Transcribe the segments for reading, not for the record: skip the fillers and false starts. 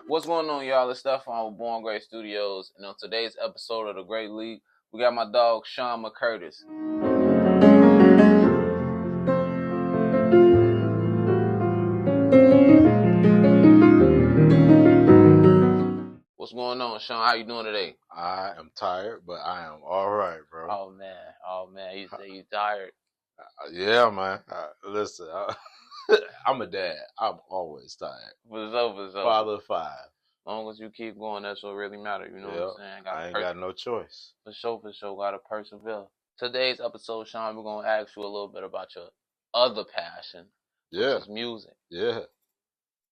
What's going on, y'all? It's Stefan with Born Great Studios, and on today's episode of The Great League, we got my dog, Sean McCurtis. What's going on, Sean? How you doing today? I am tired, but I am all right, bro. Oh man, you say you tired? Yeah, man. Listen, I'm a dad. I'm always tired. For sure. Father of 5. As long as you keep going, that's what really matters. You know what I'm saying? I ain't got no choice. For sure. Gotta persevere. Today's episode, Sean, we're gonna ask you a little bit about your other passion, which is music. Yeah.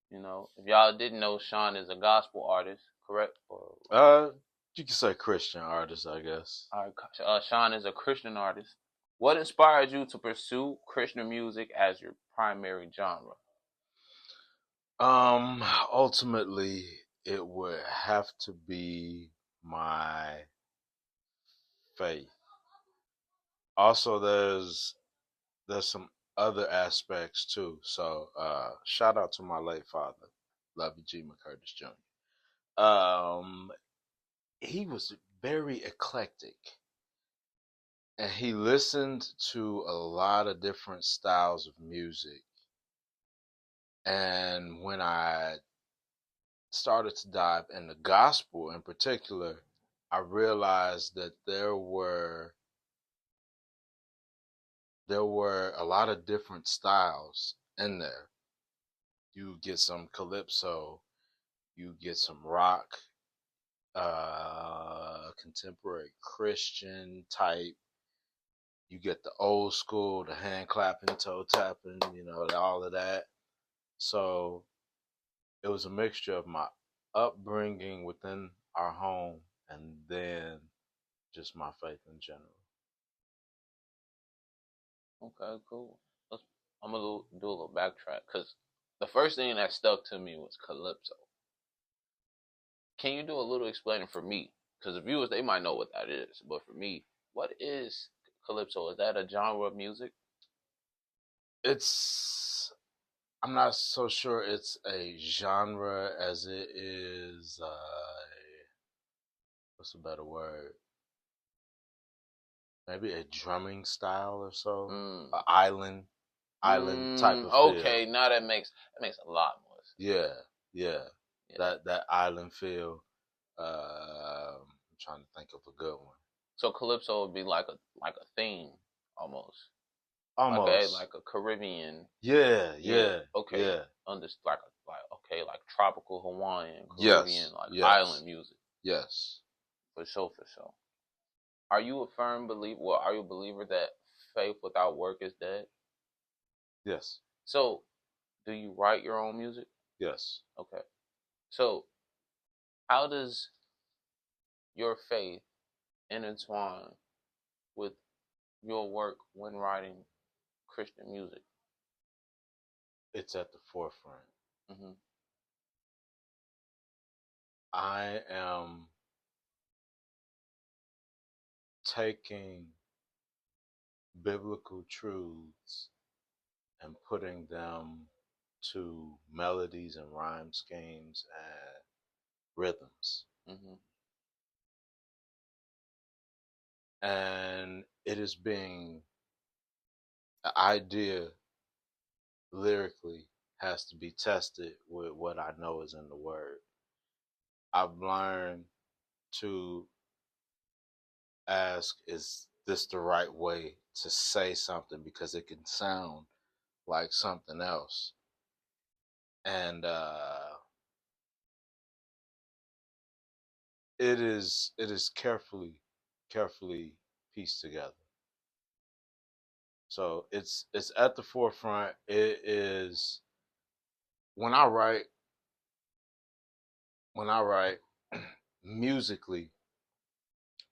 You know, if y'all didn't know, Sean is a gospel artist, correct? You can say Christian artist, I guess. All right, Sean is a Christian artist. What inspired you to pursue Christian music as your primary genre? Ultimately, it would have to be my faith. Also, there's some other aspects too. So, shout out to my late father, Lovey G. McCurtis Jr. He was very eclectic, and he listened to a lot of different styles of music. And when I started to dive into gospel in particular, I realized that there were a lot of different styles in there. You get some calypso, you get some rock, contemporary Christian type. You get the old school, the hand clapping, toe tapping, all of that. So it was a mixture of my upbringing within our home and then just my faith in general. Okay, cool. I'm going to do a little backtrack because the first thing that stuck to me was calypso. Can you do a little explaining for me? Because the viewers, they might know what that is. But for me, what is calypso? Is that a genre of music? I'm not so sure it's a genre as it is, what's a better word? Maybe a drumming style or so. An island type of feel. Okay, now that makes a lot more sense. Yeah. That island feel. I'm trying to think of a good one. So calypso would be like a theme almost. Almost. Like a Caribbean. Yeah. Okay. Yeah. Like tropical Hawaiian, Caribbean, island music. Yes. For sure. Are you a firm believer? Well, are you a believer that faith without work is dead? Yes. So, do you write your own music? Yes. Okay. So, how does your faith intertwine with your work when writing Christian music? It's at the forefront. Mm-hmm. I am taking biblical truths and putting them to melodies and rhyme schemes and rhythms. Mm-hmm. And it is being an idea lyrically has to be tested with what I know is in the word. I've learned to ask, is this the right way to say something, because it can sound like something else. And it is carefully pieced together. So it's at the forefront. It is when I write musically,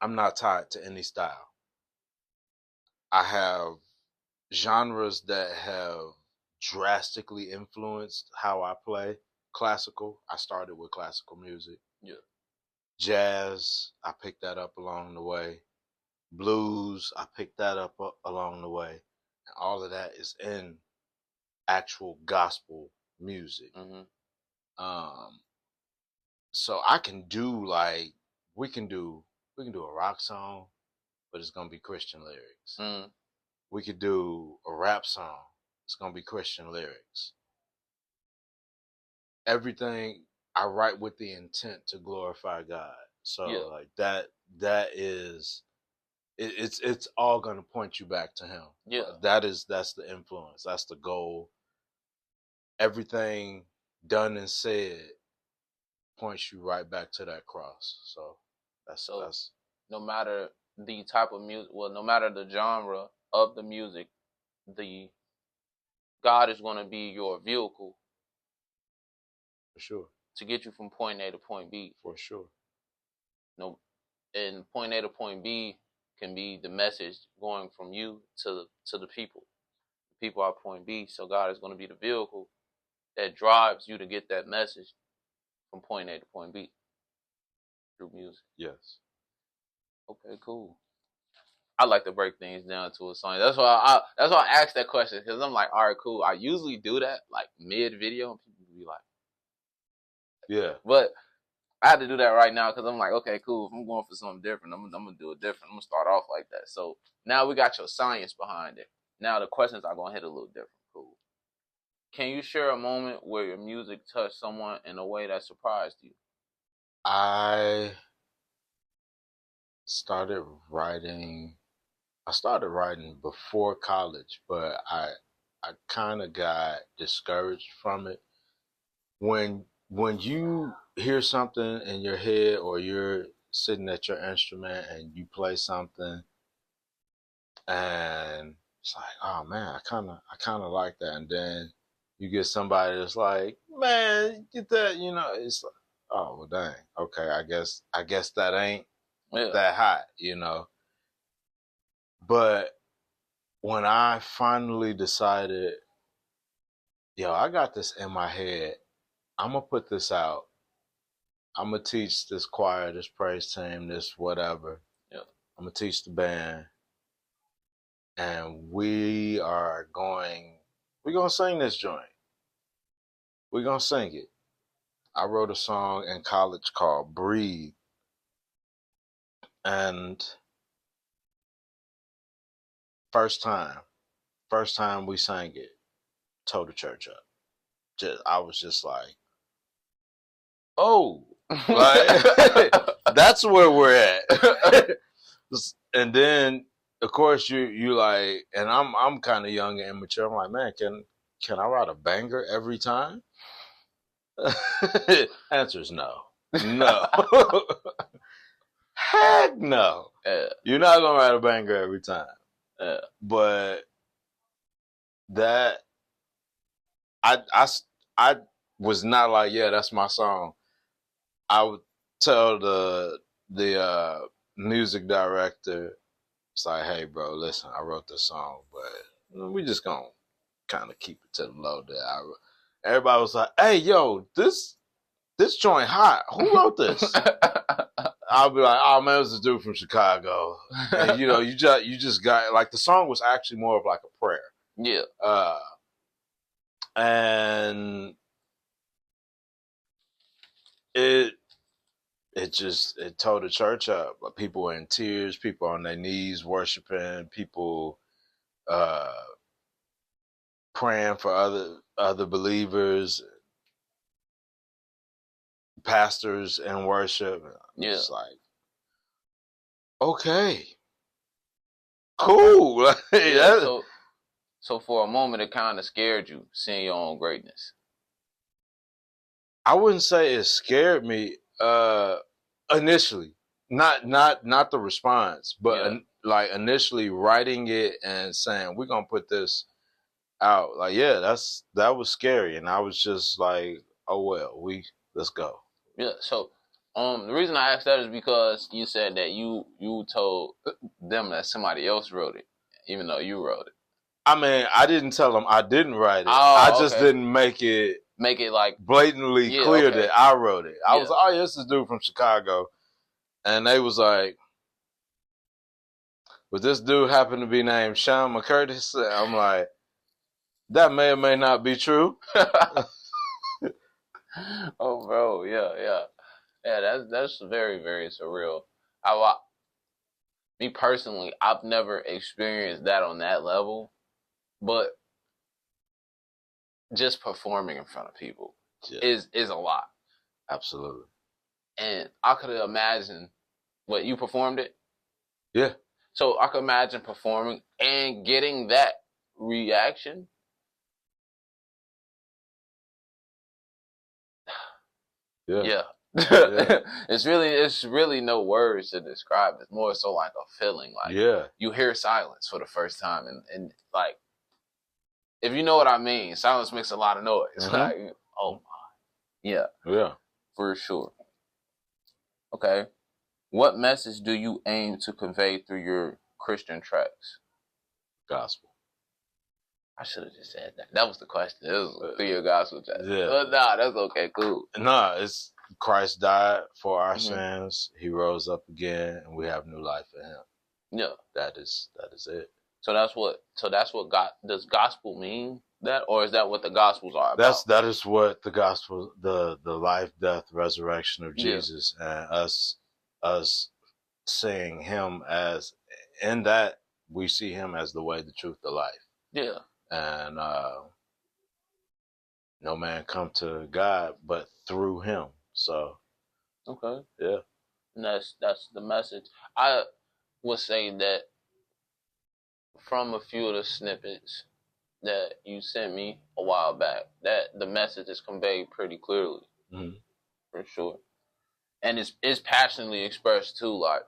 I'm not tied to any style. I have genres that have drastically influenced how I play. Classical, I started with classical music. Yeah. Jazz, I picked that up along the way. Blues, I picked that up along the way. And all of that is in actual gospel music. Mm-hmm. So I can do like we can do a rock song, but it's gonna be Christian lyrics. Mm. We could do a rap song. It's gonna be Christian lyrics. Everything I write with the intent to glorify God. So Yeah. like that is it's all gonna point you back to Him. Yeah. That's the influence. That's the goal. Everything done and said points you right back to that cross. So that's no matter the type of music, well, no matter the genre of the music, the God is going to be your vehicle for sure. to get you from point A to point B. For sure. No, and point A to point B can be the message going from you to the people. The people are point B, so God is going to be the vehicle that drives you to get that message from point A to point B through music. Yes. Okay, cool. I like to break things down to a song. That's why I asked that question, because I'm like, all right, cool. I usually do that like mid video, and people be like, yeah. But I had to do that right now because I'm like, okay, cool. If I'm going for something different, I'm gonna do it different. I'm gonna start off like that. So now we got your science behind it. Now the questions are gonna hit a little different. Cool. Can you share a moment where your music touched someone in a way that surprised you? I started writing before college, but I kind of got discouraged from it. When you hear something in your head or you're sitting at your instrument and you play something and it's like, oh man, I kind of like that, and then you get somebody that's like, man, get that, it's like, oh well, dang, okay, I guess that ain't that hot. But when I finally decided, yo, I got this in my head, I'm gonna put this out. I'm gonna teach this choir, this praise team, this whatever. Yeah. I'm gonna teach the band, and we're gonna sing this joint. We're gonna sing it. I wrote a song in college called "Breathe," and first time we sang it, tore the church up. I was just like, oh, like, that's where we're at. And then of course you like, and I'm kind of young and immature. I'm like, man, can I write a banger every time? Answer is no. Heck no. Yeah. You're not gonna write a banger every time. Yeah. But that I was not like, yeah, that's my song. I would tell the music director, it's like, hey, bro, listen, I wrote this song, but we just gonna kind of keep it to the low there. Everybody was like, hey, yo, this joint hot. Who wrote this? I'll be like, oh man, it was a dude from Chicago. And you just got, like, the song was actually more of like a prayer. Yeah. And it tore the church up. People were in tears, people on their knees worshiping, people praying for other believers, pastors in worship. Yeah. It's like, okay, cool. Yeah, so for a moment, it kind of scared you seeing your own greatness. I wouldn't say it scared me initially. Not the response, but like initially writing it and saying we're gonna put this out. Like, yeah, that was scary, and I was just like, oh well, let's go. Yeah. So, the reason I asked that is because you said that you told them that somebody else wrote it, even though you wrote it. I mean, I didn't tell them I didn't write it. Oh, I just didn't make it like blatantly clear that I wrote it. I was like, oh, yeah, this is a dude from Chicago. And they was like, would this dude happen to be named Sean McCurtis? And I'm like, that may or may not be true. Oh, bro, yeah. Yeah, that's very, very surreal. I me personally, I've never experienced that on that level, but just performing in front of people Yeah, is a lot. absolutely. And I could imagine what you performed it. Yeah, So I could imagine performing and getting that reaction. yeah, Yeah. yeah, It's really no words to describe. It's more so like a feeling. Like yeah. you hear silence for the first time and like if you know what I mean, silence makes a lot of noise. Mm-hmm. Like, oh my. Yeah, Yeah. for sure. Okay. What message do you aim to convey through your Christian tracks? Gospel. I should have just said that. That was the question. It was Uh, through your gospel tracks. yeah. But nah, that's okay. Cool. Nah, it's Christ died for our Hmm. sins. He rose up again, and we have new life in Him. Yeah. That is it. So that's what God does. Gospel mean that, or is that what the Gospels are about? That is what the gospel, the life, death, resurrection of Yeah. Jesus, and us seeing Him as, in that we see Him as the way, the truth, the life, Yeah. and no man come to God but through Him. So Okay. yeah, And that's the message. I was saying that from a few of the snippets that you sent me a while back, that the message is conveyed pretty clearly, mm-hmm. for sure, and it's passionately expressed too. Like,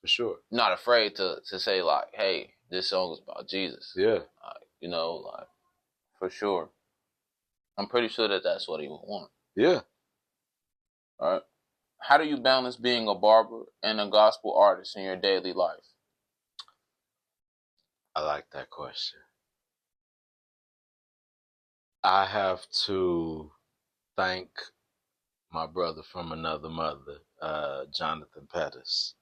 For sure. not afraid to say like, hey, this song is about Jesus. Yeah. Like for sure. I'm pretty sure that that's what he would want. Yeah. All right. How do you balance being a barber and a gospel artist in your daily life? I like that question. I have to thank my brother from another mother, Jonathan Pettis.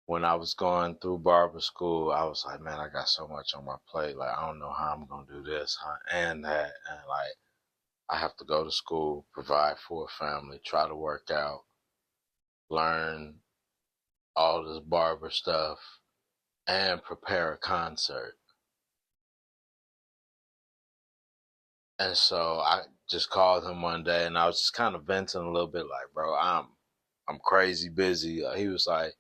When I was going through barber school, I was like, man, I got so much on my plate. Like, I don't know how I'm going to do this and that. And like, I have to go to school, provide for a family, try to work out, learn all this barber stuff, and prepare a concert. And so I just called him one day, and I was just kind of venting a little bit, like, bro, I'm crazy busy. He was like,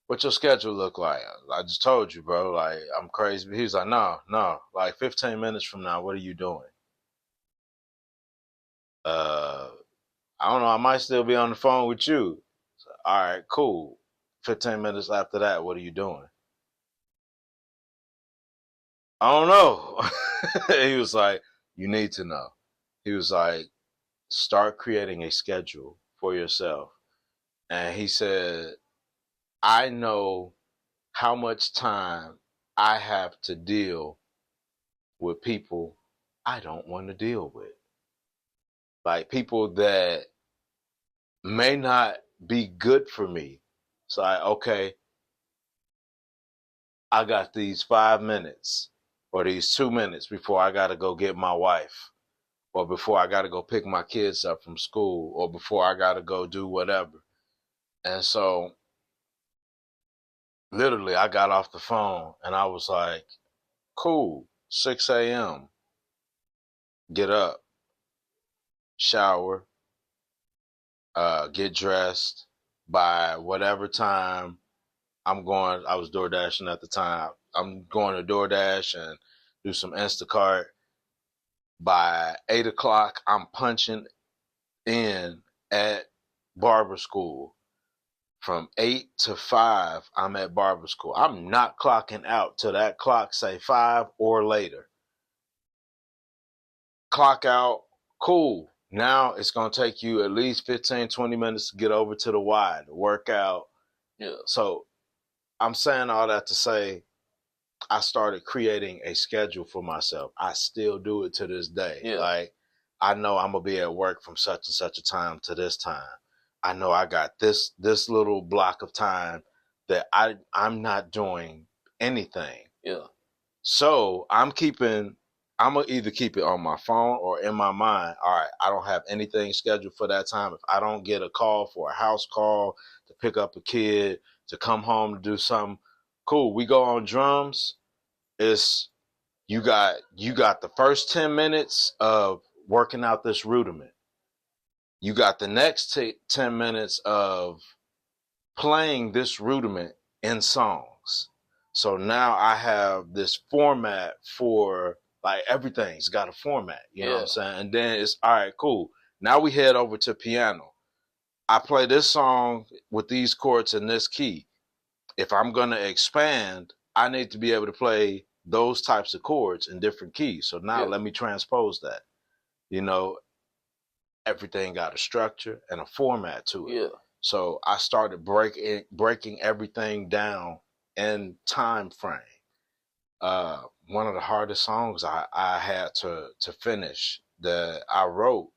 "What your schedule look like?" I just told you, bro. Like, I'm crazy. He was like, "No. Like 15 minutes from now, what are you doing?" Uh, I don't know. I might still be on the phone with you. So, all right, cool. 15 minutes after that, what are you doing? I don't know. He was like, "You need to know." He was like, "Start creating a schedule for yourself." And he said, I know how much time I have to deal with people I don't want to deal with. Like people that may not be good for me. So okay, I got these 5 minutes or these 2 minutes before I got to go get my wife or before I got to go pick my kids up from school or before I got to go do whatever. And so literally I got off the phone and I was like, cool, 6 a.m., get up, shower, get dressed. By whatever time I'm going, I was door dashing at the time. I'm going to DoorDash and do some Instacart. By 8 o'clock, I'm punching in at barber school. From 8 to 5, I'm at barber school. I'm not clocking out till that clock say 5 or later. Clock out, cool. Now it's going to take you at least 15, 20 minutes to get over to the Y, to work out. Yeah. So I'm saying all that to say I started creating a schedule for myself. I still do it to this day. Yeah. Like, I know I'm going to be at work from such and such a time to this time. I know I got this little block of time that I'm not doing anything. Yeah. So I'm keeping I'm going to either keep it on my phone or in my mind. All right, I don't have anything scheduled for that time. If I don't get a call for a house call to pick up a kid, to come home to do something, cool. We go on drums. It's you got the first 10 minutes of working out this rudiment. You got the next 10 minutes of playing this rudiment in songs. So now I have this format for, like, everything's got a format, you know what I'm saying? And then it's all right, cool. Now we head over to piano. I play this song with these chords in this key. If I'm going to expand, I need to be able to play those types of chords in different keys. So now let me transpose that. You know, everything got a structure and a format to it. Yeah. So I started breaking everything down in time frame. One of the hardest songs I had to finish that I wrote,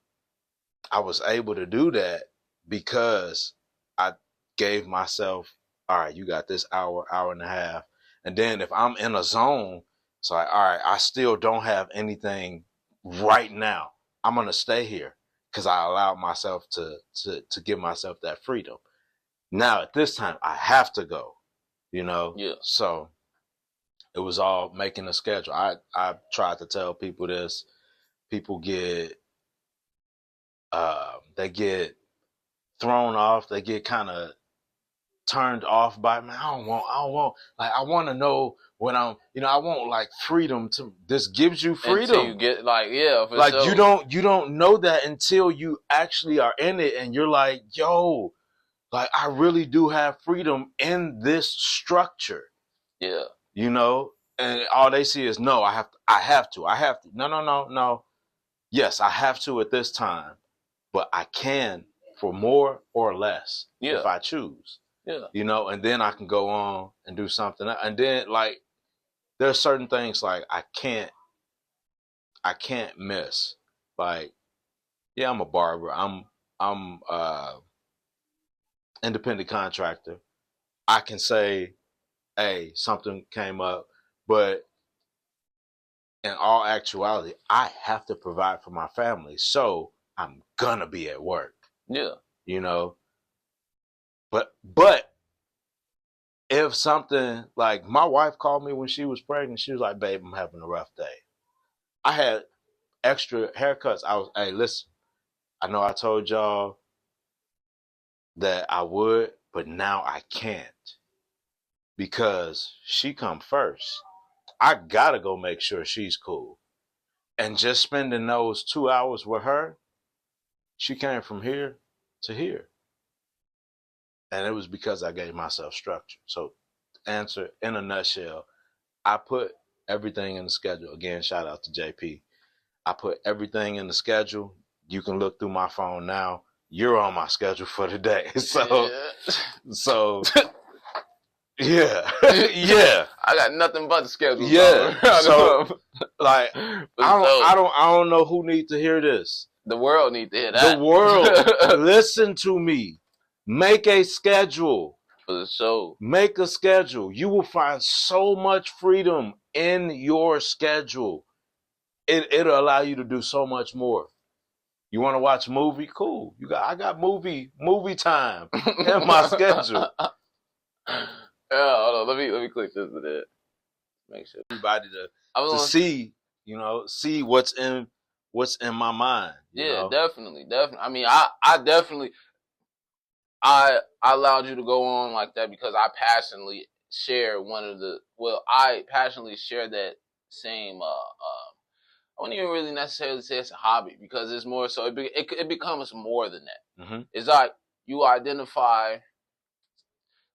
I was able to do that because I gave myself, all right, you got this hour and a half. And then if I'm in a zone, it's like, all right, I still don't have anything right now. I'm going to stay here because I allowed myself to give myself that freedom. Now at this time, I have to go, you know? Yeah. So it was all making a schedule. I tried to tell people this. People get, they get thrown off. They get kind of turned off by, man, I don't want, like, I want to know what I'm, I want, like, freedom to, this gives you freedom. Until you get, like, yeah, for like, sure. You don't know that until you actually are in it and you're like, yo, like, I really do have freedom in this structure. Yeah. You know? And all they see is, no, I have to. No. Yes, I have to at this time, but I can for more or less if I choose. Yeah. You know, and then I can go on and do something. And then, like, there's certain things like I can't miss. Like, yeah, I'm a barber. I'm independent contractor. I can say, hey, something came up, but in all actuality, I have to provide for my family. So I'm gonna be at work. Yeah. You know? But if something, like, my wife called me when she was pregnant, she was like, babe, I'm having a rough day. I had extra haircuts. I was, hey, listen, I know I told y'all that I would, but now I can't because she come first. I gotta go make sure she's cool. And just spending those 2 hours with her, she came from here to here. And it was because I gave myself structure. So, answer in a nutshell, I put everything in the schedule. Again, shout out to JP. I put everything in the schedule. You can look through my phone now. You're on my schedule for the day. So yeah. Yeah. I got nothing but the schedule. Yeah. So, like, I don't know who needs to hear this. The world needs to hear that. The world, listen to me. Make a schedule. For the show. Make a schedule. You will find so much freedom in your schedule. It'll allow you to do so much more. You want to watch a movie? Cool. I got movie time in my schedule. Hold on. Let me click this with it. Make sure everybody to see, see what's in my mind. You know? Definitely. I mean, I definitely I allowed you to go on like that because I passionately share I passionately share that same I wouldn't even really necessarily say it's a hobby because it's more so it becomes more than that. Mm-hmm. It's like you identify.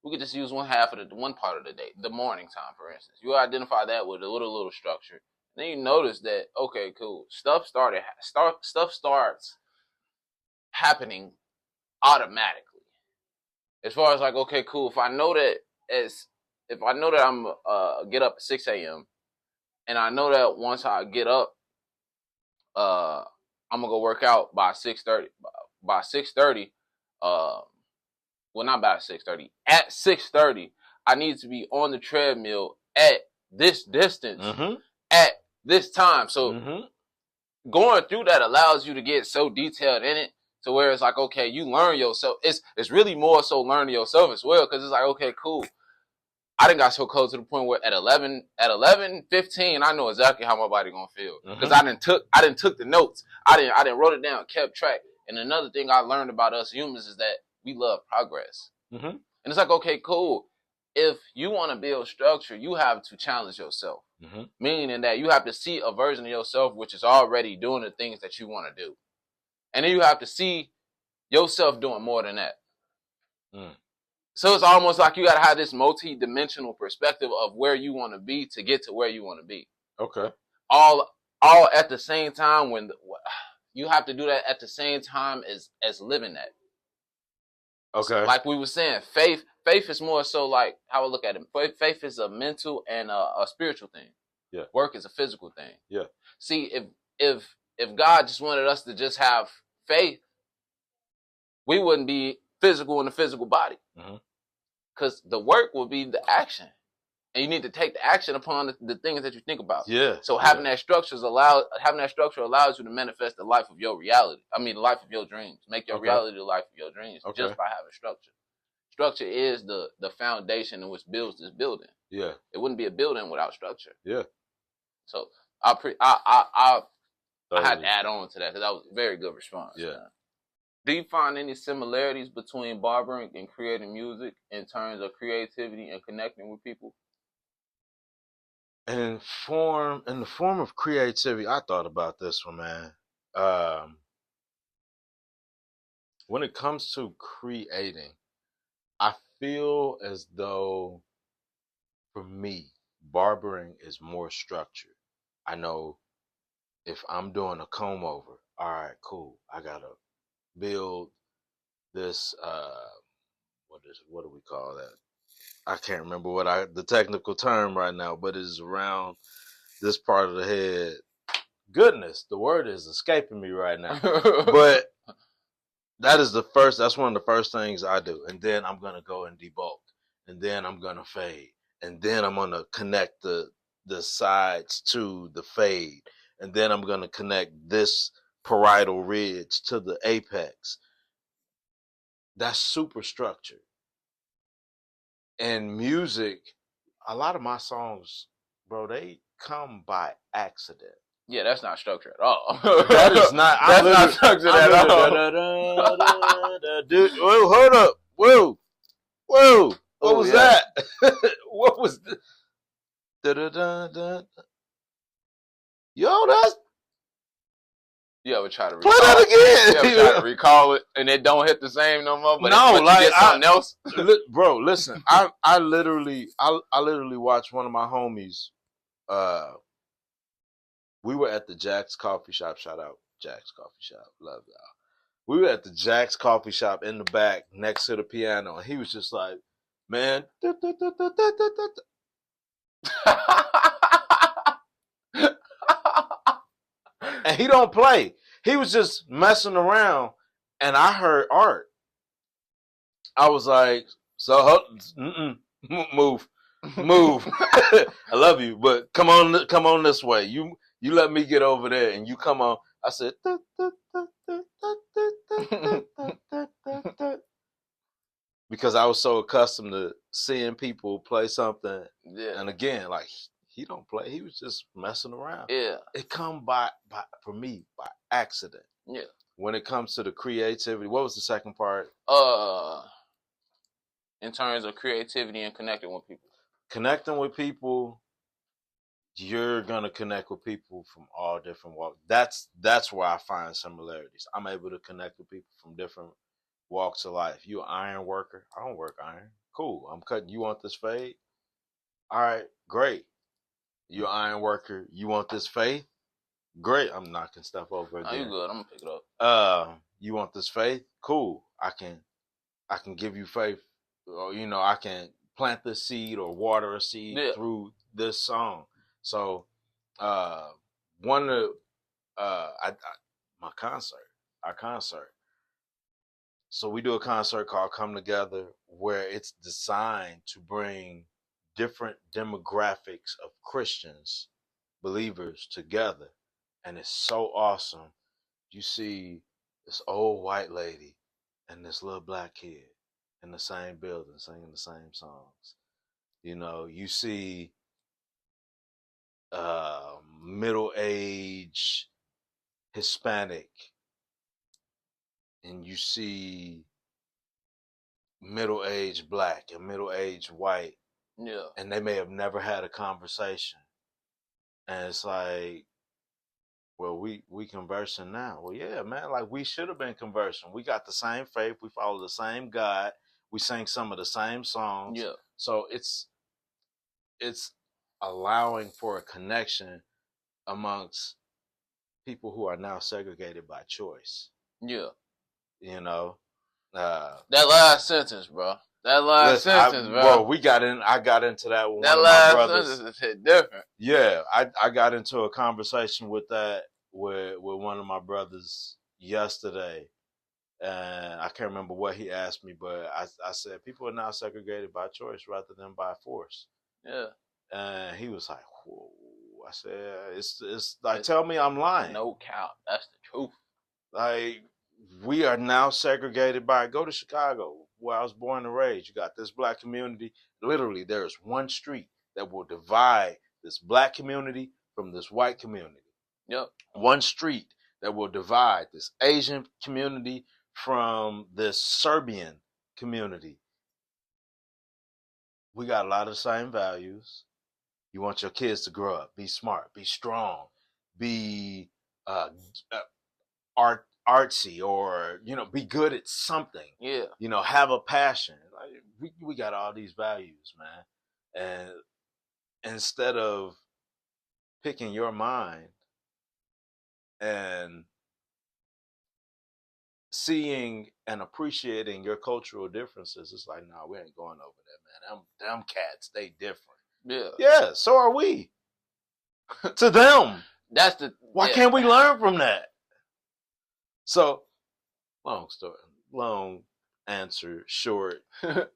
We could just use one part of the day, the morning time, for instance. You identify that with a little structure. Then you notice that, okay, cool. Stuff starts happening automatically. As far as like, okay, cool. If I know that I'm get up at 6 a.m. and I know that once I get up, I'm gonna go work out by 6:30. By 6:30, well, not by 6:30. At 6:30, I need to be on the treadmill at this distance at this time. So going through that allows you to get so detailed in it to where it's like, okay, you learn yourself. It's really more so learning yourself as well, because it's like, okay, cool. I done got so close to the point where at 15, I know exactly how my body gonna feel, because I done took the notes. I didn't wrote it down, kept track. And another thing I learned about us humans is that we love progress. And it's like, okay, cool. If you want to build structure, you have to challenge yourself. Meaning that you have to see a version of yourself which is already doing the things that you want to do. And then you have to see yourself doing more than that. So it's almost like you got to have this multi-dimensional perspective of where you want to be to get to where you want to be. Okay. All at the same time, when you have to do that at the same time as living that. Okay. Like we were saying, faith is more so like how I look at it. Faith is a mental and a spiritual thing. Yeah. Work is a physical thing. Yeah. See, if God just wanted us to just have faith, we wouldn't be physical in the physical body. Because the work will be the action. And you need to take the action upon the things that you think about. Yeah. So having that structure allows you to manifest the life of your reality. I mean, the life of your dreams. Make your reality the life of your dreams just by having structure. Structure is the foundation in which builds this building. Yeah. It wouldn't be a building without structure. Yeah. So I had to add on to that because that was a very good response. Yeah. Man. Do you find any similarities between barbering and creating music in terms of creativity and connecting with people? In the form of creativity, I thought about this one, man. When it comes to creating, I feel as though, for me, barbering is more structured. I know if I'm doing a comb over, all right, cool. I gotta build this. What do we call that? I can't remember the technical term right now, but it's around this part of the head. Goodness, the word is escaping me right now. But that's one of the first things I do. And then I'm gonna go and debulk. And then I'm gonna fade. And then I'm gonna connect the sides to the fade. And then I'm gonna connect this parietal ridge to the apex. That's super structured. And music, a lot of my songs, bro, they come by accident. Yeah, that's not structured at all. That is not. That's not structured at all. Dude, whoa, hold up. Whoa. What was that? What was the? Yo, that's. You ever try to play that again? You ever try to recall it and it don't hit the same no more? But no, like you get something else. Bro, listen. I literally watched one of my homies. We were at the Jack's Coffee Shop. Shout out Jack's Coffee Shop. Love y'all. We were at the Jack's Coffee Shop in the back next to the piano, and he was just like, man. And he don't play. He was just messing around, and I heard art. I was like, so move. I love you, but come on this way. You let me get over there, and you come on. I said, because I was so accustomed to seeing people play something. Yeah. And again, like, he don't play. He was just messing around. Yeah. It come by for me by accident. Yeah. When it comes to the creativity, what was the second part? In terms of creativity and connecting with people. Connecting with people, you're gonna connect with people from all different walks. That's where I find similarities. I'm able to connect with people from different walks of life. You an iron worker? I don't work iron. Cool. I'm cutting. You want this fade? All right, great. You an iron worker? You want this fade? Great. I'm knocking stuff over again. Oh, you good? I'm gonna pick it up. You want this faith? Cool. I can give you faith. Or, I can plant the seed or water a seed through this song. So, one of our concert. So we do a concert called Come Together, where it's designed to bring different demographics of Christians, believers together, and it's so awesome. You see this old white lady and this little black kid in the same building singing the same songs. You see middle-aged Hispanic, and you see middle-aged black and middle-aged white, Yeah. and they may have never had a conversation. And it's like, well, we conversing now. Well, yeah, man, like we should have been conversing. We got the same faith. We follow the same God. We sang some of the same songs. Yeah. So it's allowing for a connection amongst people who are now segregated by choice. Yeah. You know, that last sentence, bro. That last sentence, bro. Well, I got into that with that one of my brothers. That last sentence is hit different. Yeah, I got into a conversation with that with one of my brothers yesterday, and I can't remember what he asked me, but I said people are now segregated by choice rather than by force. Yeah. And he was like, whoa. I said, it's like, tell me I'm lying. No count. That's the truth. Like, we are now segregated by, go to Chicago, where I was born and raised. You got this black community. Literally, there is one street that will divide this black community from this white community. Yep. One street that will divide this Asian community from this Serbian community. We got a lot of the same values. You want your kids to grow up, be smart, be strong, be artsy, or be good at something. Yeah. Have a passion. Like, we got all these values, man. And instead of picking your mind and seeing and appreciating your cultural differences, it's like, nah, we ain't going over there, man. Them cats, they different. Yeah, so are we. To them. That's the. Why can't we learn from that? So, long answer short,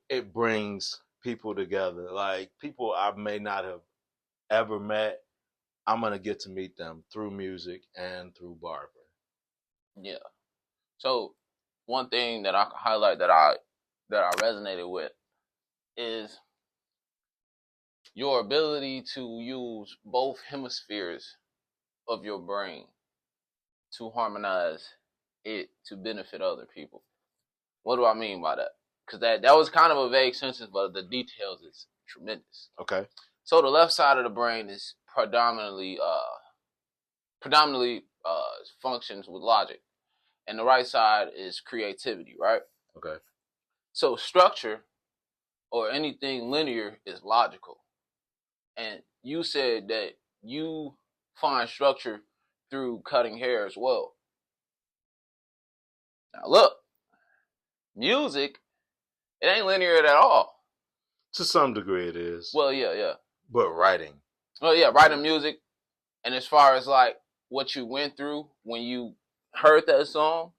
it brings people together. Like, people I may not have ever met, I'm going to get to meet them through music and through barber. Yeah. So, one thing that I can highlight that I resonated with is your ability to use both hemispheres of your brain to harmonize it to benefit other people. What do I mean by that? Because that was kind of a vague sentence, but the details is tremendous. Okay. So the left side of the brain is predominantly functions with logic, and the right side is creativity, right? Okay. So structure or anything linear is logical. And you said that you find structure through cutting hair as well. Now look, music, it ain't linear at all. To some degree it is. Well, yeah. But writing. Well, yeah, writing music. And as far as like what you went through when you heard that song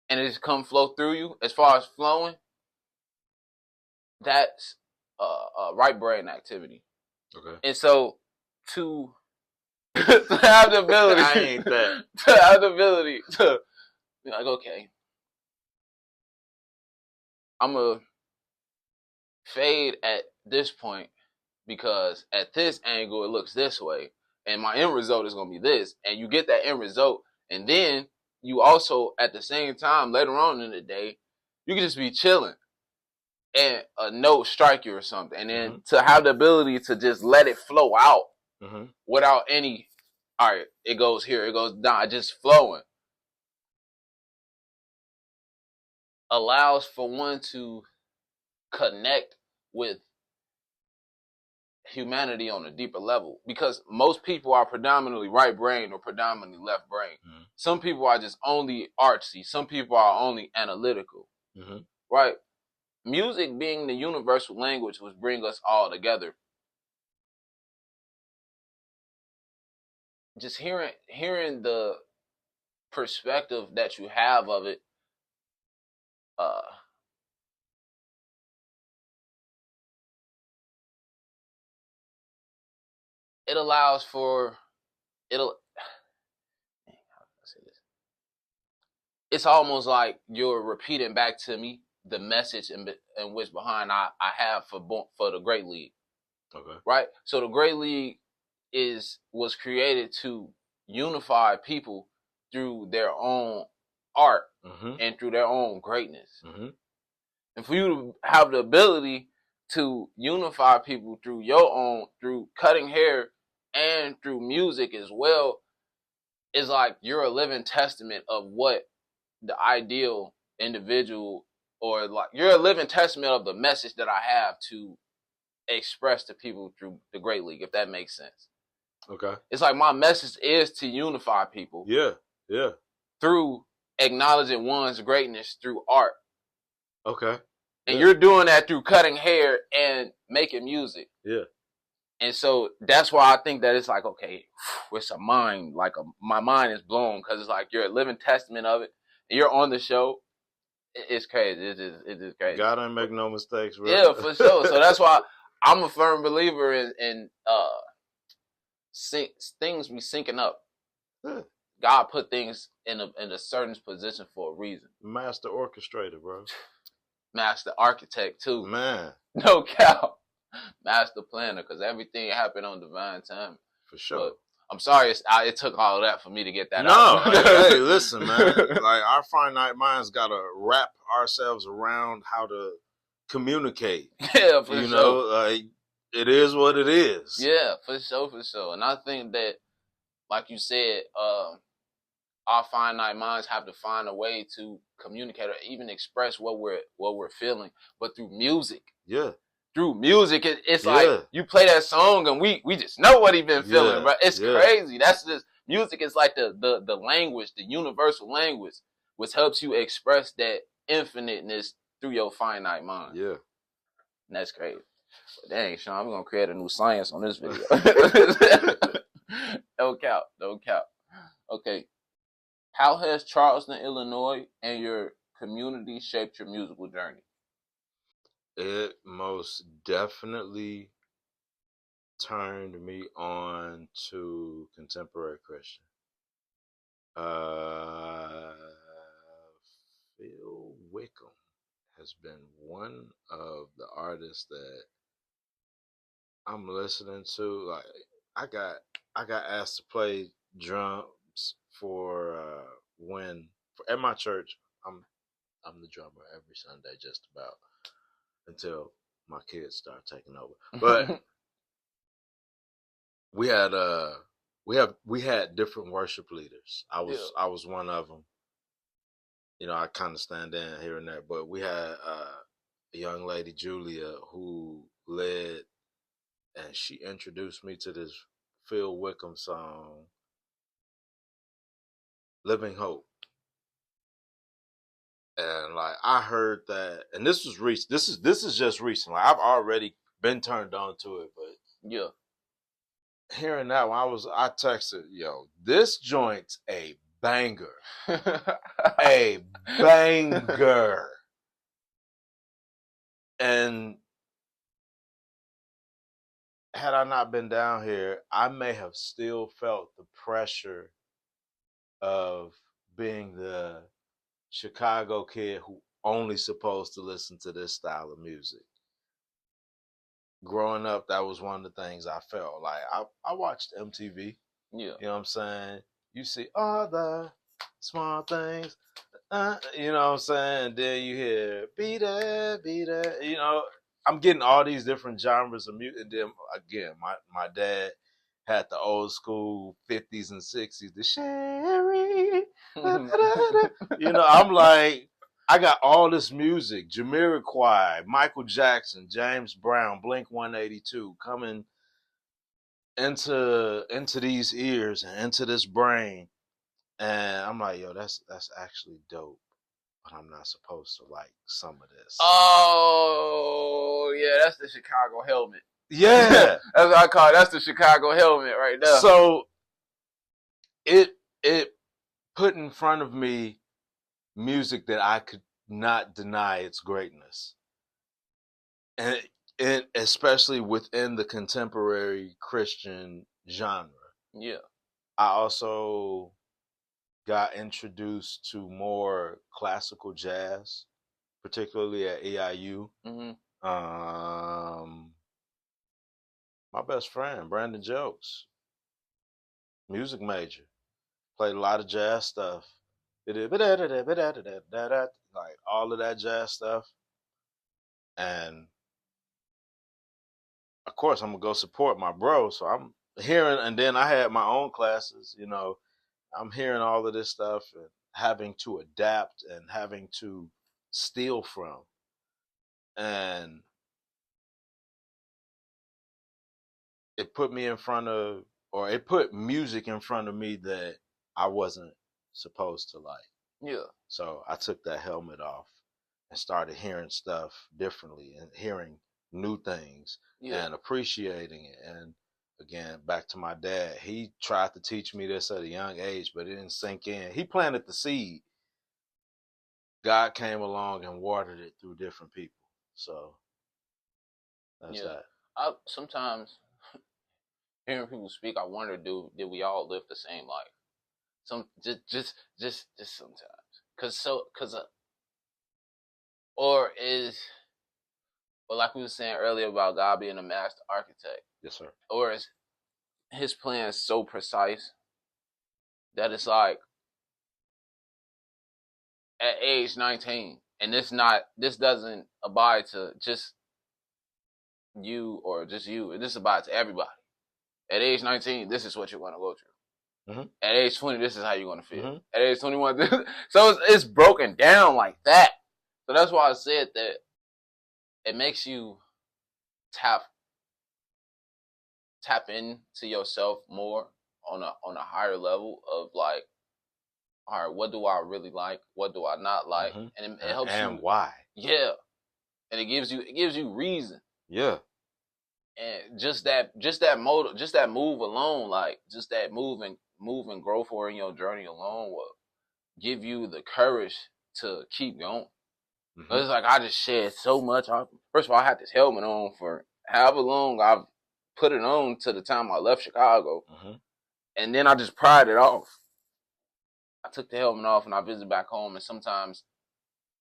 and it's come flow through you, as far as flowing, that's right brain activity. Okay. And so to have the ability, I ain't that. To have the ability to be like, okay, I'm gonna fade at this point because at this angle it looks this way, and my end result is gonna be this, and you get that end result, and then you also at the same time later on in the day, you can just be chilling, and a note strike you or something, and then to have the ability to just let it flow out without any, all right, it goes here, it goes down, just flowing, allows for one to connect with humanity on a deeper level, because most people are predominantly right brain or predominantly left brain. Some people are just only artsy. Some people are only analytical. Right? Music being the universal language which brings us all together. Just hearing the perspective that you have of it, it allows for it'll. How can I say this? It's almost like you're repeating back to me the message in which behind I have for the Great League. Okay. Right. So the Great League was created to unify people through their own art and through their own greatness. And for you to have the ability to unify people through cutting hair and through music as well, is like you're a living testament of what the ideal individual, or like you're a living testament of the message that I have to express to people through the Great League, if that makes sense. Okay. It's like my message is to unify people. Yeah. Through acknowledging one's greatness through art. Okay. And you're doing that through cutting hair and making music. Yeah. And so that's why I think that it's like, okay, it's a mind, my mind is blown, because it's like you're a living testament of it. And you're on the show. It's crazy. It is crazy. God ain't make no mistakes, bro. Yeah, for sure. So that's why I'm a firm believer in things be syncing up. Yeah. God put things in a certain position for a reason. Master orchestrator, bro. Master architect too. Man. No cap. Master planner, because everything happened on divine time. For sure. But I'm sorry it took all of that for me to get that out. No, hey, listen, man. Like, our finite minds got to wrap ourselves around how to communicate. Yeah, for sure. You know, like, it is what it is. Yeah, for sure. And I think that, like you said, our finite minds have to find a way to communicate or even express what we're feeling, but through music. Yeah. Through music, it's like you play that song and we just know what he been feeling, bro. It's crazy. That's just music is like the language, the universal language, which helps you express that infiniteness through your finite mind. Yeah. And that's crazy. But dang, Sean, we're gonna create a new science on this video. No cap. Okay. How has Charleston, Illinois, and your community shaped your musical journey? It most definitely turned me on to contemporary Christian. Phil Wickham has been one of the artists that I'm listening to. Like, I got asked to play drums at my church. I'm the drummer every Sunday, just about, until my kids start taking over. But we had different worship leaders. I was one of them. You know, I kind of stand in here and there, but we had a young lady, Julia, who led, and she introduced me to this Phil Wickham song, "Living Hope." And like, I heard that, and this was recent. This is just recent. Like, I've already been turned on to it, but yeah, hearing that one, I texted, yo, this joint's a banger, a banger. And had I not been down here, I may have still felt the pressure of being the Chicago kid who only supposed to listen to this style of music. Growing up, that was one of the things I felt. Like, I watched MTV. Yeah. You know what I'm saying? You see all the small things. You know what I'm saying? And then you hear, be there. You know, I'm getting all these different genres of music. And then, again, my dad had the old school 50s and 60s, the Sherry. You know, I'm like, I got all this music, Jamiroquai, Michael Jackson, James Brown, Blink-182 coming into these ears and into this brain. And I'm like, yo, that's actually dope. But I'm not supposed to like some of this. Oh, yeah, that's the Chicago helmet. Yeah. That's what I call it. That's the Chicago helmet right there. So it put in front of me music that I could not deny its greatness. And especially within the contemporary Christian genre. Yeah. I also got introduced to more classical jazz, particularly at EIU. My best friend, Brandon Jokes, music major, played a lot of jazz stuff. Like all of that jazz stuff. And of course, I'm gonna go support my bro. So I'm hearing, and then I had my own classes. I'm hearing all of this stuff and having to adapt and having to steal from. And it put me in front of, or it put music in front of me that I wasn't supposed to like. Yeah. So I took that helmet off and started hearing stuff differently and hearing new things and appreciating it. And again, back to my dad, he tried to teach me this at a young age, but it didn't sink in. He planted the seed. God came along and watered it through different people. So that's that. I sometimes hearing people speak, I wonder, did we all live the same life? Just sometimes, or like we were saying earlier about God being a master architect. Yes, sir. Or is his plan so precise that it's like at age 19, and this doesn't abide to just you or just you. This abides to everybody. At age 19, this is what you're going to go through. Mm-hmm. At age 20, this is how you're going to feel. Mm-hmm. At age 21, so it's broken down like that. So that's why I said that it makes you tap into yourself more on a higher level of like, all right, what do I really like? What do I not like? Mm-hmm. And it helps you. And why? Yeah. And it gives you reason. Yeah. And just that move alone, like just that move and grow for in your journey alone will give you the courage to keep going. Mm-hmm. It's like I just shed so much. First of all, I had this helmet on for however long I've put it on to the time I left Chicago. Mm-hmm. And then I just pried it off. I took the helmet off and I visited back home, and sometimes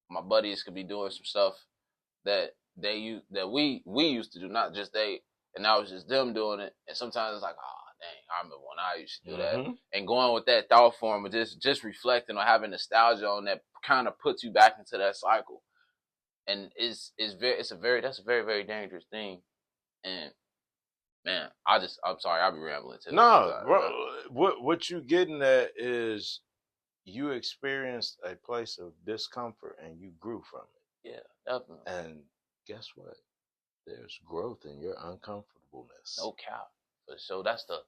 my buddies could be doing some stuff that we used to do, not just they, and now it's just them doing it. And sometimes it's like, oh dang, I remember when I used to do that. And going with that thought form of just reflecting or having nostalgia on that kind of puts you back into that cycle. And that's a very, very dangerous thing. And man, I'm sorry, I'll be rambling today. No, bro, what you getting at is you experienced a place of discomfort and you grew from it. Yeah, definitely. And guess what? There's growth in your uncomfortableness. No cap. So that's the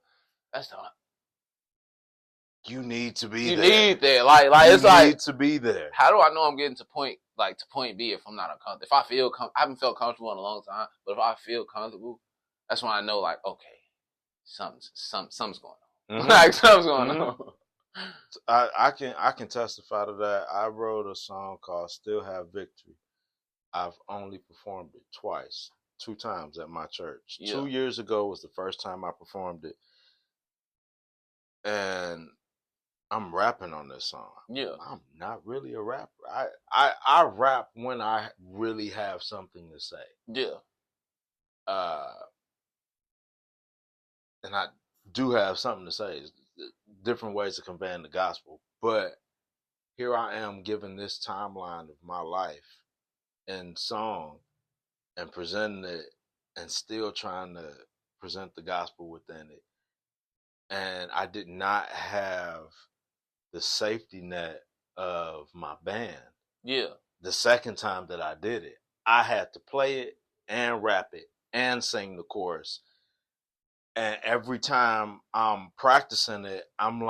you need to be there. You need there. Like it's like you need to be there. How do I know I'm getting to point B if I'm not uncomfortable? If I feel I haven't felt comfortable in a long time, but if I feel comfortable, that's when I know, like, okay, something's going on. Mm-hmm. Like something's going on. I can testify to that. I wrote a song called "Still Have Victory." I've only performed it twice, 2 times at my church. Yeah. 2 years ago was the first time I performed it, and I'm rapping on this song. Yeah, I'm not really a rapper. I rap when I really have something to say. Yeah. And I do have something to say. Different ways of conveying the gospel. But here I am giving this timeline of my life in song and presenting it and still trying to present the gospel within it. And I did not have the safety net of my band. Yeah. The second time that I did it, I had to play it and rap it and sing the chorus. And every time I'm practicing it, I'm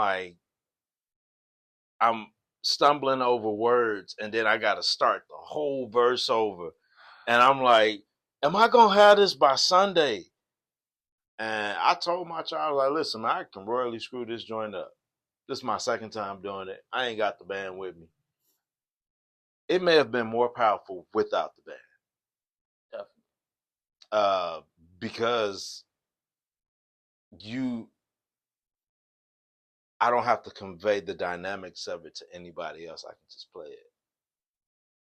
stumbling over words, and then I got to start the whole verse over. And I'm like, am I going to have this by Sunday? And I told my child, like, listen, I can royally screw this joint up. This is my second time doing it. I ain't got the band with me. It may have been more powerful without the band. Definitely. Because I don't have to convey the dynamics of it to anybody else. I can just play it,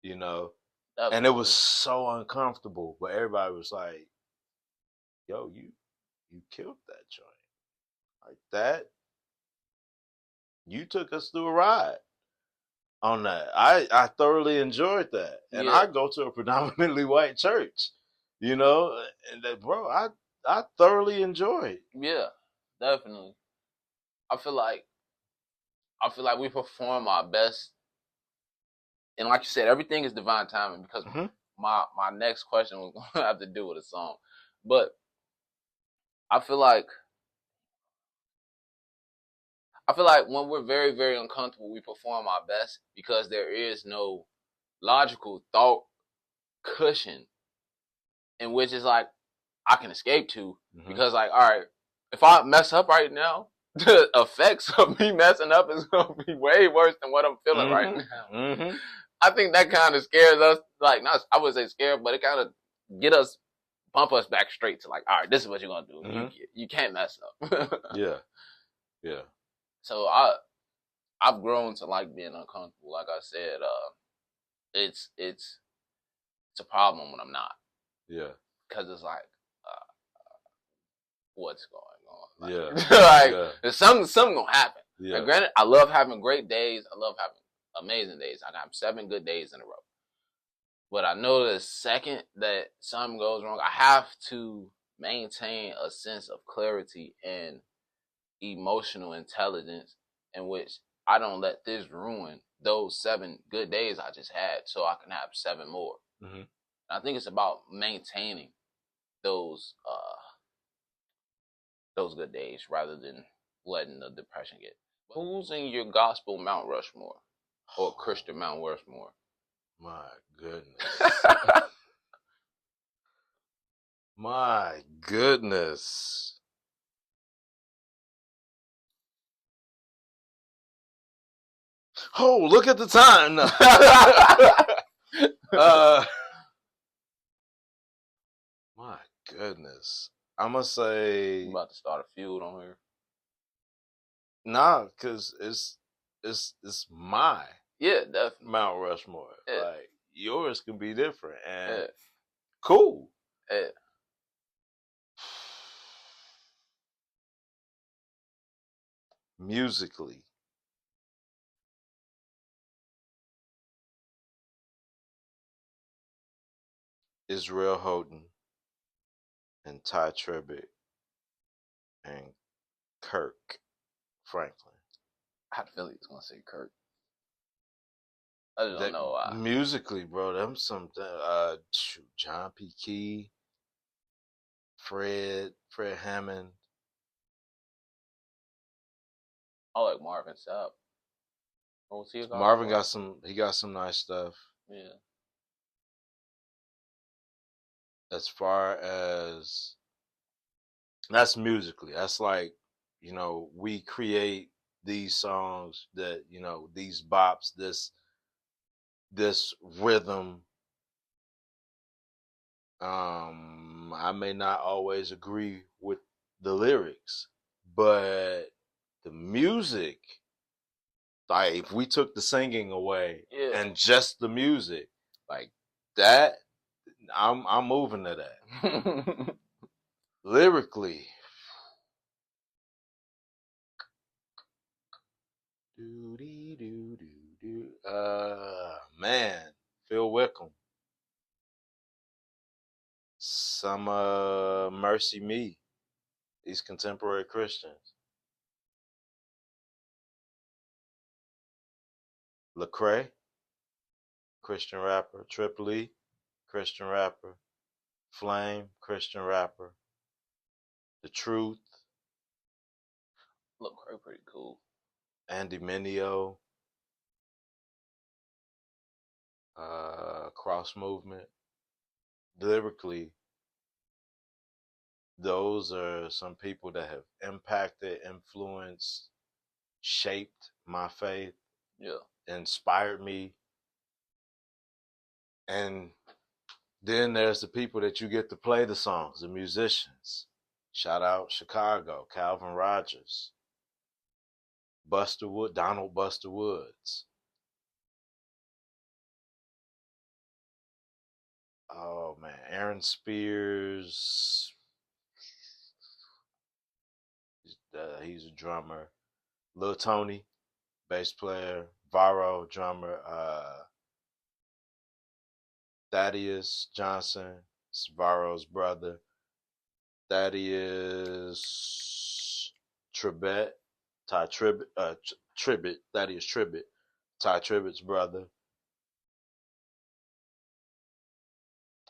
you know. And it was so uncomfortable, but everybody was like, "Yo, you killed that joint like that. You took us through a ride on that. I thoroughly enjoyed that, and I go to a predominantly white church, you know, and that, bro, I thoroughly enjoyed. Yeah, definitely. I feel like we perform our best, and like you said, everything is divine timing. Because my next question was going to have to do with a song, but I feel like when we're very, very uncomfortable, we perform our best because there is no logical thought cushion in which is like I can escape to, because like, all right, if I mess up right now, the effects of me messing up is gonna be way worse than what I'm feeling right now. I think that kind of scares us. Like, not, I would say scared, but it kind of bump us back straight to like, all right, this is what you're gonna do. You can't mess up. Yeah. So I've grown to like being uncomfortable. Like I said, it's a problem when I'm not. Yeah. Because it's like, what's going on? Like, there's something gonna happen. Yeah. And granted, I love having great days. I love having amazing days. I got 7 good days in a row. But I know the second that something goes wrong, I have to maintain a sense of clarity and emotional intelligence in which I don't let this ruin those 7 good days I just had, so I can have 7 more. I think it's about maintaining those good days rather than letting the depression get. Who's in your gospel Mount Rushmore or Christian Mount Rushmore? My goodness. My goodness. Oh, look at the time. My goodness. I'm going to say... You about to start a feud on here? Nah, because it's my... Yeah, definitely. Mount Rushmore. Yeah. Like, yours can be different. And cool. Yeah. Musically, Israel Houghton and Ty Tribbett and Kirk Franklin. I had a feeling he was going to say Kirk. I just don't know why. Musically, bro, them some John P. Key, Fred Hammond. I like Marvin Sapp. Marvin got some nice stuff. Yeah. As far as that's musically, that's like, you know, we create these songs that, you know, these bops, this rhythm. I may not always agree with the lyrics, but the music, like if we took the singing away and just the music, like that, I'm moving to that. Lyrically, man, Phil Wickham. Some Mercy Me, these contemporary Christians. Lecrae, Christian rapper. Tripoli, Christian rapper. Flame, Christian rapper. The Truth. Lecrae pretty cool. Andy Mineo. Cross Movement. Lyrically, those are some people that have impacted, influenced, shaped my faith. Yeah. Inspired me. And then there's the people that you get to play the songs, the musicians. Shout out Chicago, Calvin Rogers. Donald Buster Woods. Oh man, Aaron Spears. He's a drummer. Lil Tony, bass player. Varro, drummer. Thaddeus Johnson, Varro's brother. Thaddeus Tribbett, Ty Tribbett, Tribbett, Thaddeus Tribbett, Ty Tribbett's brother.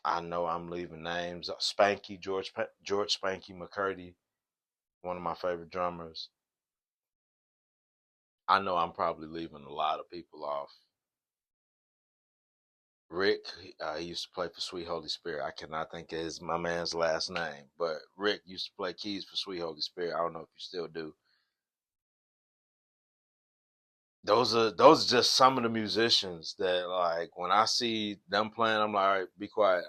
I know I'm leaving names. Spanky, George Spanky McCurtis, one of my favorite drummers. I know I'm probably leaving a lot of people off. Rick, he used to play for Sweet Holy Spirit. I cannot think of my man's last name, but Rick used to play keys for Sweet Holy Spirit. I don't know if you still do. Those are just some of the musicians that, like, when I see them playing, I'm like, all right, be quiet.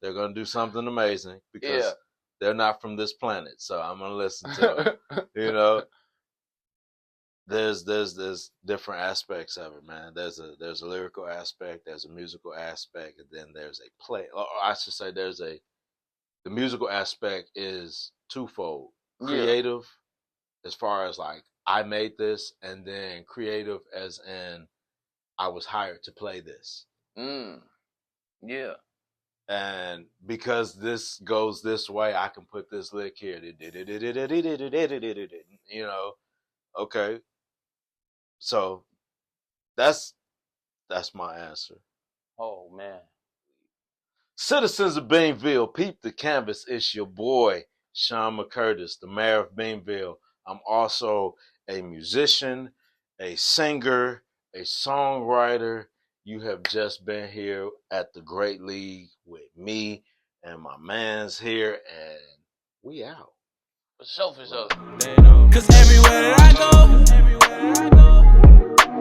They're gonna do something amazing because they're not from this planet, so I'm gonna listen to it. You know, there's different aspects of it, man. There's a lyrical aspect, there's a musical aspect, and then there's a play. Or I should say, the musical aspect is twofold: creative, as far as like I made this, and then creative as in I was hired to play this. Yeah. And because this goes this way, I can put this lick here. You know, okay. So that's my answer. Oh man. Citizens of Beanville, peep the canvas. It's your boy, Sean McCurtis, the mayor of Beanville. I'm also a musician, a singer, a songwriter. You have just been here at the Great League with me and my man's here, and we out. For sure. Cause everywhere that I go,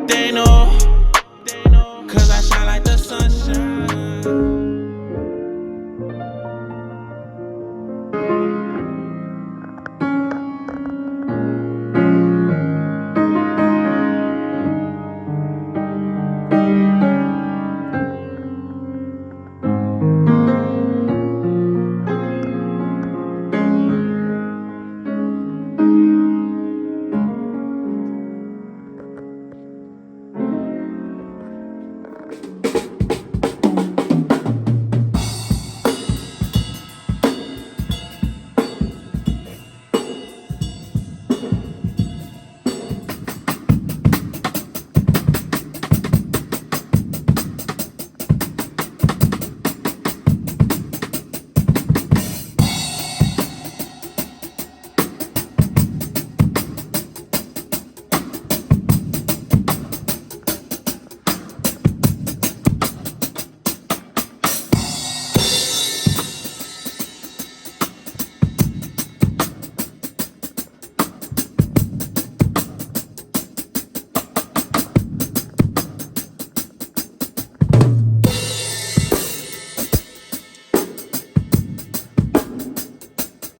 they know.